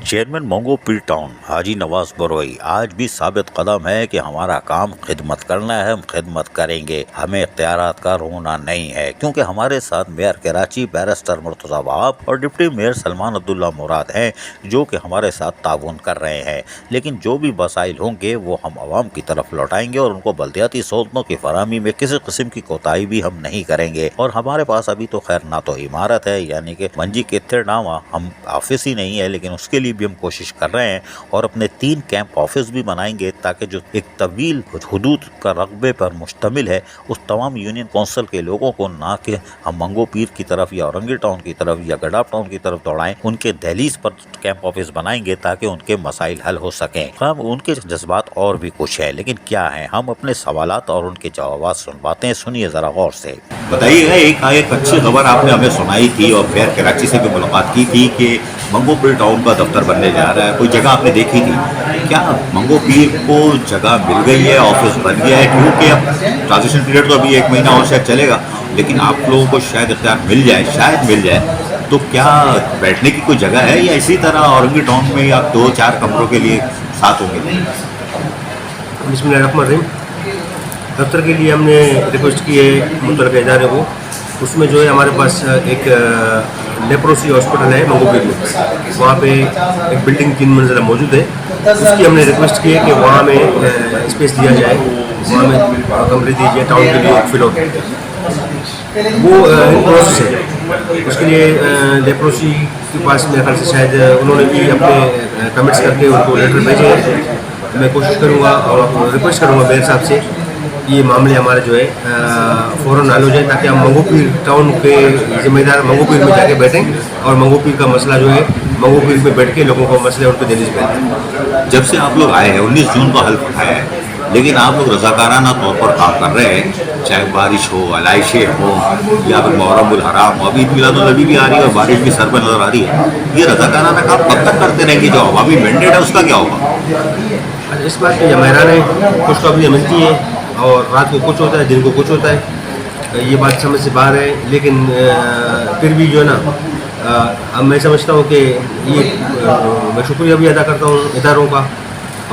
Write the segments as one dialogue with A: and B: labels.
A: Chairman Mangho Pir town Haji Nawaz Baroi आज भी साबित कदम है कि हमारा काम खिदमत करना है, हम खिदमत करेंगे, हमें इख्तियारात का रोना नहीं है, क्योंकि हमारे साथ मेयर कराची बैरिस्टर मुर्तजा वहाब और डिप्टी मेयर सलमान अब्दुल्ला मुराद हैं जो कि हमारे साथ ताउन कर रहे हैं। लेकिन जो भी वसाइल होंगे वो हम आवाम की तरफ लौटाएंगे और उनको बल्दियाती सहूलतों की फराहमी में किसी किस्म की कोताही भी हम नहीं करेंगे। और हमारे पास अभी तो खैर ना तो इमारत है यानी कि मंजी के नामा हम ऑफिस ही नहीं है, लेकिन उसके लिए भी हम कोशिश कर रहे हैं और अपने 3 कैंप ऑफिस भी बनाएंगे ताकि जो एक तवील हुदूद का रकबे पर मुश्तमिल है उस तमाम यूनियन कौंसिल के लोगों को ना कि हम मंगो पीर की तरफ या औरंगी टाउन की तरफ या गडाप टाउन की तरफ दौड़ाएं, उनके दहलीज पर कैंप ऑफिस बनाएंगे ताकि उनके मसाइल हल हो सकें। हम उनके जज्बात और भी कुछ है, लेकिन क्या है, हम अपने सवालात और उनके जवाब सुनवाते हैं। सुनिए जरा गौर से। बताइएगा, एक अच्छी खबर आपने हमें सुनाई थी और फिर कराची से भी मुलाकात की थी कि मंगो पीर टाउन का दफ्तर बनने जा रहा है, कोई जगह आपने देखी थी क्या? मंगो पीर को जगह मिल गई है, ऑफिस बन गया है? क्योंकि अब ट्रांजिशन पीरियड तो अभी 1 महीना और शायद चलेगा, लेकिन आप लोगों को शायद इख्तियार मिल जाए, शायद मिल जाए, तो क्या बैठने की कोई जगह है या इसी तरह औरंगी टाउन में आप 2-4 कमरों के लिए साथ होंगे?
B: बिस्मिल्लाहिर्रहमानिर्रहीम। दफ्तर के लिए हमने रिक्वेस्ट की है मुतल्लिक़ इदारे को। उसमें जो है हमारे पास एक लेप्रोसी हॉस्पिटल है मंगो पीर में, वहाँ पे एक बिल्डिंग 3 मंजिला मौजूद है। उसकी हमने रिक्वेस्ट की है कि वहाँ में स्पेस दिया जाए, वहाँ में कमरे दीजिए टाउन के लिए 1 फ्लोर। वो प्रोसेस है, उसके लिए लेप्रोसी के पास मेरे ख्याल से शायद उन्होंने भी अपने कमेंट्स करके उनको लेटर भेजे हैं। मैं कोशिश करूँगा और रिक्वेस्ट करूँगा मेयर साहब से ये मामले हमारे जो है फ़ौरन हल हो जाए ताकि हम मंगो पीर टाउन के ज़िम्मेदार मंगो पीर में जाके बैठें और मंगो पीर का मसला जो है मंगो पीर में बैठ के लोगों को मसले उनको दहलीज पे।
A: जब से आप लोग आए हैं 19 जून को हल उठाया है, लेकिन आप लोग रज़ाकाराना तौर पर काम कर रहे हैं, चाहे बारिश हो, अलाइशे हो या फिर मुहर्रम उल हराम हो, अभी मिलादुन्नबी भी आ रही है और बारिश भी सर पर नजर आ रही है। ये रज़ाकाराना काम कब तक करते रहेंगे? जो अवामी मैंडेट है उसका क्या होगा?
B: इस बात की जमायरान है, कुछ तो मिलती है और रात को कुछ होता है, दिन को कुछ होता है, ये बात समझ से बाहर है। लेकिन फिर भी जो है ना, अब मैं समझता हूँ कि ये मैं शुक्रिया भी अदा करता हूँ इदारों का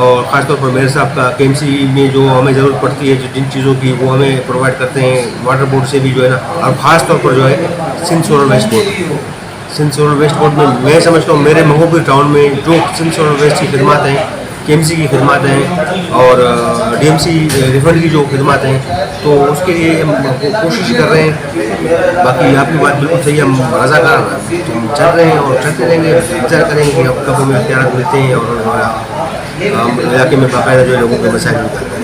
B: और ख़ासतौर पर मेयर साहब का KMC में जो हमें ज़रूरत पड़ती है जिन चीज़ों की वो हमें प्रोवाइड करते हैं। वाटर बोर्ड से भी जो है ना, और ख़ास तौर पर जो है सिंध सोलर वेस्ट बोर्ड में मैं समझता हूँ मेरे मंगो पीर टाउन में जो सिंध सोलर वेस्ट की खिदमत हैं, KMC की खिदमत हैं और DMC रिफंड की जो खिदमत हैं, तो उसके लिए हम कोशिश कर रहे हैं। बाकी आपकी बात बिल्कुल सही है, हम रज़ाकार चल रहे हैं और चलते रहेंगे, इंतजार करेंगे कि अब कब हमें इख्तियार मिलते हैं और इलाके में बाकायदा जो लोगों के मसाइल हल करते हैं।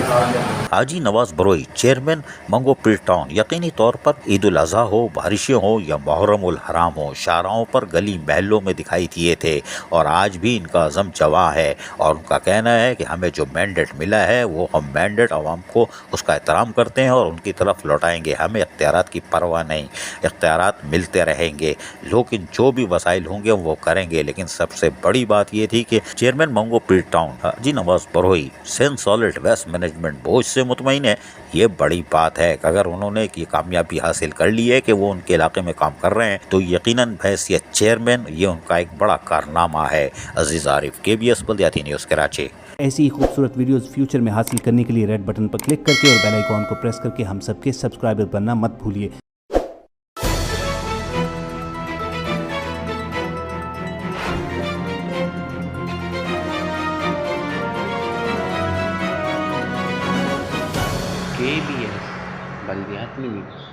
A: हाजी नवाज बरोई चेयरमैन मंगो पीर टाउन यकीनी तौर पर ईद उल अज़हा हो, बारिशें हो या मुहर्रम उल हराम हो, शाहराहों पर गली महलों में दिखाई दिए थे और आज भी इनका अज़म जवां है और उनका कहना है कि हमें जो मैंडेट मिला है वो हम मैंडेट आवाम को उसका एहतराम करते हैं और उनकी तरफ लौटाएंगे। हमें इख्तियारात की परवाह नहीं, इख्तियारात मिलते रहेंगे, लेकिन जो भी वसाइल होंगे वो करेंगे। लेकिन सबसे बड़ी बात ये थी कि chairman Mangho Pir town Haji Nawaz Baroi Sindh solid waste management board से मुतमईन है। ये बड़ी बात है कि अगर उन्होंने ये कामयाबी हासिल कर ली है कि वो उनके इलाके में काम कर रहे हैं तो यकीनन हैसियत चेयरमैन ये उनका एक बड़ा कारनामा है। अजीज आरिफ, KBS बल्दियाती न्यूज़ कराची।
C: ऐसी ही खूबसूरत वीडियोस फ्यूचर में हासिल करने के लिए रेड बटन पर क्लिक करके और बेल आइकॉन को प्रेस करके हम सबके सब्सक्राइबर बनना मत भूलिए।
D: KBS बल्दियाती न्यूज़।